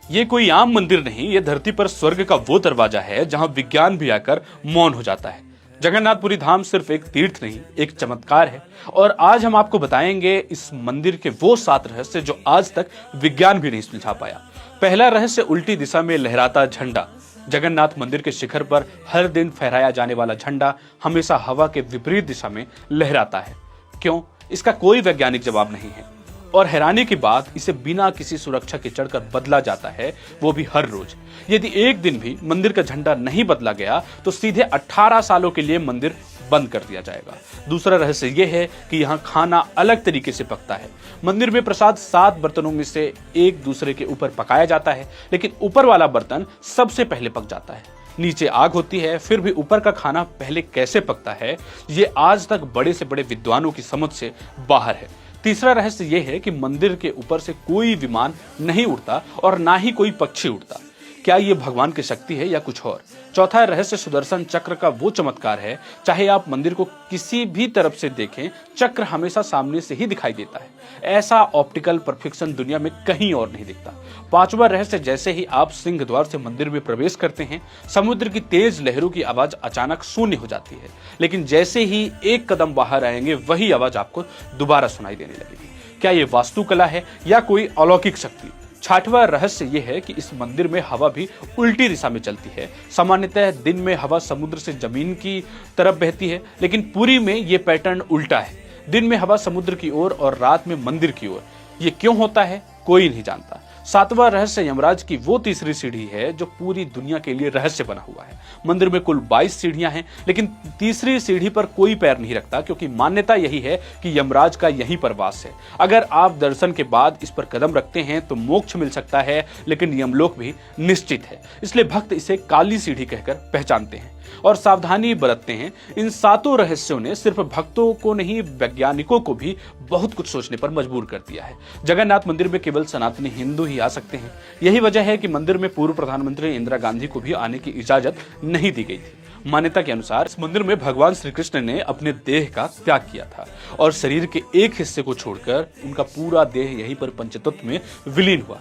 ये कोई आम मंदिर नहीं, ये धरती पर स्वर्ग का वो दरवाजा है जहां विज्ञान भी आकर मौन हो जाता है। जगन्नाथपुरी धाम सिर्फ एक तीर्थ नहीं, एक चमत्कार है। और आज हम आपको बताएंगे इस मंदिर के वो 7 रहस्य जो आज तक विज्ञान भी नहीं सुलझा पाया। पहला रहस्य, उल्टी दिशा में लहराता झंडा। जगन्नाथ मंदिर के शिखर पर हर दिन फहराया जाने वाला झंडा हमेशा हवा के विपरीत दिशा में लहराता है। क्यों? इसका कोई वैज्ञानिक जवाब नहीं है। और हैरानी की बात, इसे बिना किसी सुरक्षा के चढ़कर बदला जाता है, वो भी हर रोज। यदि एक दिन भी मंदिर का झंडा नहीं बदला गया तो सीधे 18 सालों के लिए मंदिर बंद कर दिया जाएगा। दूसरा रहस्य यह है कि यहाँ खाना अलग तरीके से पकता है। मंदिर में प्रसाद 7 बर्तनों में से एक दूसरे के ऊपर पकाया जाता है, लेकिन ऊपर वाला बर्तन सबसे पहले पक जाता है। नीचे आग होती है, फिर भी ऊपर का खाना पहले कैसे पकता है, ये आज तक बड़े से बड़े विद्वानों की समझ से बाहर है। तीसरा रहस्य यह है कि मंदिर के ऊपर से कोई विमान नहीं उड़ता और ना ही कोई पक्षी उड़ता। क्या ये भगवान की शक्ति है या कुछ और? चौथा रहस्य, सुदर्शन चक्र का वो चमत्कार है, चाहे आप मंदिर को किसी भी तरफ से देखें, चक्र हमेशा सामने से ही दिखाई देता है। ऐसा ऑप्टिकल परफेक्शन दुनिया में कहीं और नहीं दिखता। पांचवा रहस्य, जैसे ही आप सिंह द्वार से मंदिर में प्रवेश करते हैं, समुद्र की तेज लहरों की आवाज अचानक शून्य हो जाती है, लेकिन जैसे ही एक कदम बाहर आएंगे वही आवाज आपको दोबारा सुनाई देने लगेगी। क्या ये वास्तुकला है या कोई अलौकिक शक्ति? छठवां रहस्य यह है कि इस मंदिर में हवा भी उल्टी दिशा में चलती है। सामान्यतः दिन में हवा समुद्र से जमीन की तरफ बहती है, लेकिन पुरी में यह पैटर्न उल्टा है। दिन में हवा समुद्र की ओर और रात में मंदिर की ओर। ये क्यों होता है, कोई नहीं जानता। सातवां रहस्य, यमराज की वो तीसरी सीढ़ी है जो पूरी दुनिया के लिए रहस्य बना हुआ है। मंदिर में कुल 22 सीढ़ियां हैं, लेकिन तीसरी सीढ़ी पर कोई पैर नहीं रखता, क्योंकि मान्यता यही है कि यमराज का यहीं पर वास है। अगर आप दर्शन के बाद इस पर कदम रखते हैं तो मोक्ष मिल सकता है, लेकिन यमलोक भी निश्चित है। इसलिए भक्त इसे काली सीढ़ी कहकर पहचानते हैं और सावधानी बरतते हैं। इन 7 रहस्यों ने सिर्फ भक्तों को नहीं, वैज्ञानिकों को भी बहुत कुछ सोचने पर मजबूर कर दिया है। जगन्नाथ मंदिर में केवल सनातनी हिंदू ही आ सकते हैं। यही वजह है कि मंदिर में पूर्व प्रधानमंत्री इंदिरा गांधी को भी आने की इजाजत नहीं दी गई थी। मान्यता के अनुसार इस मंदिर में भगवान श्री कृष्ण ने अपने देह का त्याग किया था और शरीर के एक हिस्से को छोड़कर उनका पूरा देह यहीं पर पंचतत्व में विलीन हुआ।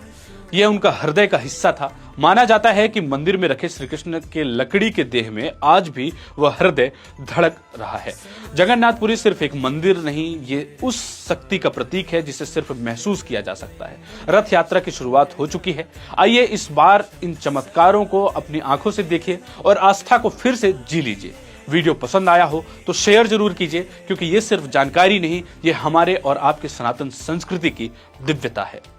यह उनका हृदय का हिस्सा था। माना जाता है कि मंदिर में रखे श्री कृष्ण के लकड़ी के देह में आज भी वह हृदय धड़क रहा है। जगन्नाथपुरी सिर्फ एक मंदिर नहीं, ये उस शक्ति का प्रतीक है जिसे सिर्फ महसूस किया जा सकता है। रथ यात्रा की शुरुआत हो चुकी है। आइए इस बार इन चमत्कारों को अपनी आंखों से देखिए और आस्था को फिर से जी लीजिए। वीडियो पसंद आया हो तो शेयर जरूर कीजिए, क्योंकि ये सिर्फ जानकारी नहीं, ये हमारे और आपके सनातन संस्कृति की दिव्यता है।